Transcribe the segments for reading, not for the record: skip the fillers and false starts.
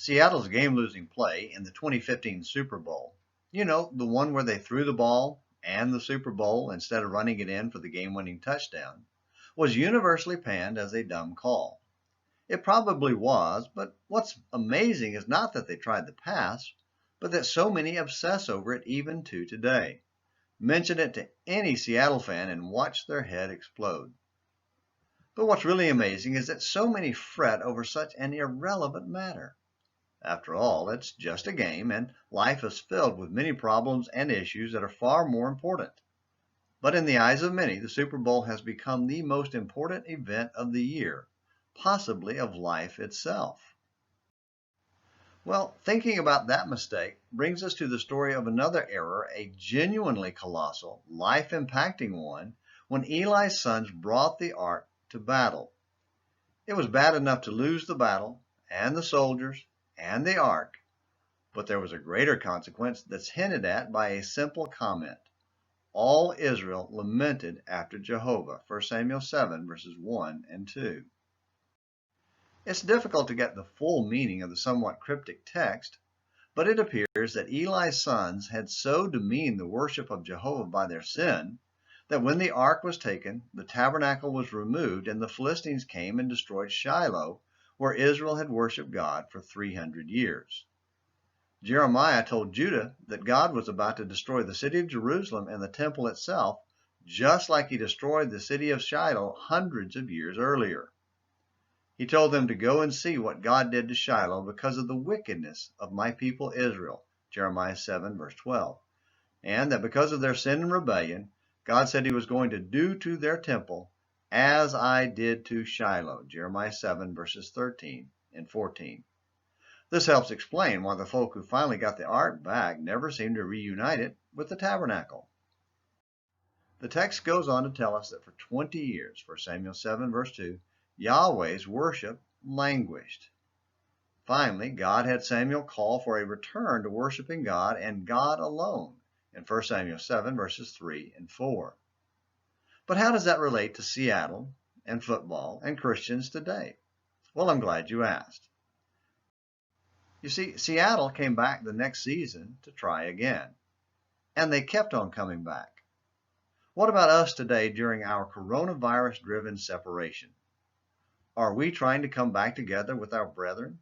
Seattle's game-losing play in the 2015 Super Bowl, the one where they threw the ball and the Super Bowl instead of running it in for the game-winning touchdown, was universally panned as a dumb call. It probably was, but what's amazing is not that they tried the pass, but that so many obsess over it even to today. Mention it to any Seattle fan and watch their head explode. But what's really amazing is that so many fret over such an irrelevant matter. After all, it's just a game, and life is filled with many problems and issues that are far more important. But in the eyes of many, the Super Bowl has become the most important event of the year, possibly of life itself. Well, thinking about that mistake brings us to the story of another error, a genuinely colossal, life-impacting one, when Eli's sons brought the ark to battle. It was bad enough to lose the battle, and the soldiers, and the ark, but there was a greater consequence that's hinted at by a simple comment. All Israel lamented after Jehovah, 1 Samuel 7, verses 1 and 2. It's difficult to get the full meaning of the somewhat cryptic text, but it appears that Eli's sons had so demeaned the worship of Jehovah by their sin that when the ark was taken, the tabernacle was removed, and the Philistines came and destroyed Shiloh, where Israel had worshipped God for 300 years. Jeremiah told Judah that God was about to destroy the city of Jerusalem and the temple itself, just like he destroyed the city of Shiloh hundreds of years earlier. He told them to go and see what God did to Shiloh because of the wickedness of my people Israel, Jeremiah 7, verse 12, and that because of their sin and rebellion, God said he was going to do to their temple as I did to Shiloh, Jeremiah 7, verses 13 and 14. This helps explain why the folk who finally got the ark back never seemed to reunite it with the tabernacle. The text goes on to tell us that for 20 years, 1 Samuel 7, verse 2, Yahweh's worship languished. Finally, God had Samuel call for a return to worshiping God and God alone in 1 Samuel 7, verses 3 and 4. But how does that relate to Seattle and football and Christians today? Well, I'm glad you asked. You see, Seattle came back the next season to try again, and they kept on coming back. What about us today during our coronavirus-driven separation? Are we trying to come back together with our brethren?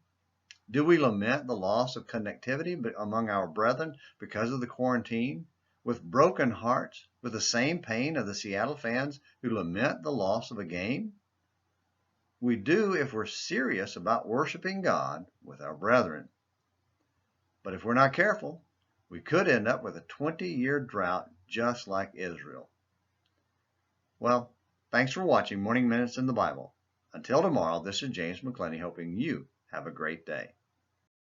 Do we lament the loss of connectivity among our brethren because of the quarantine, with broken hearts, with the same pain of the Seattle fans who lament the loss of a game? We do if we're serious about worshiping God with our brethren. But if we're not careful, we could end up with a 20-year drought just like Israel. Well, thanks for watching Morning Minutes in the Bible. Until tomorrow, this is James McClenny hoping you have a great day.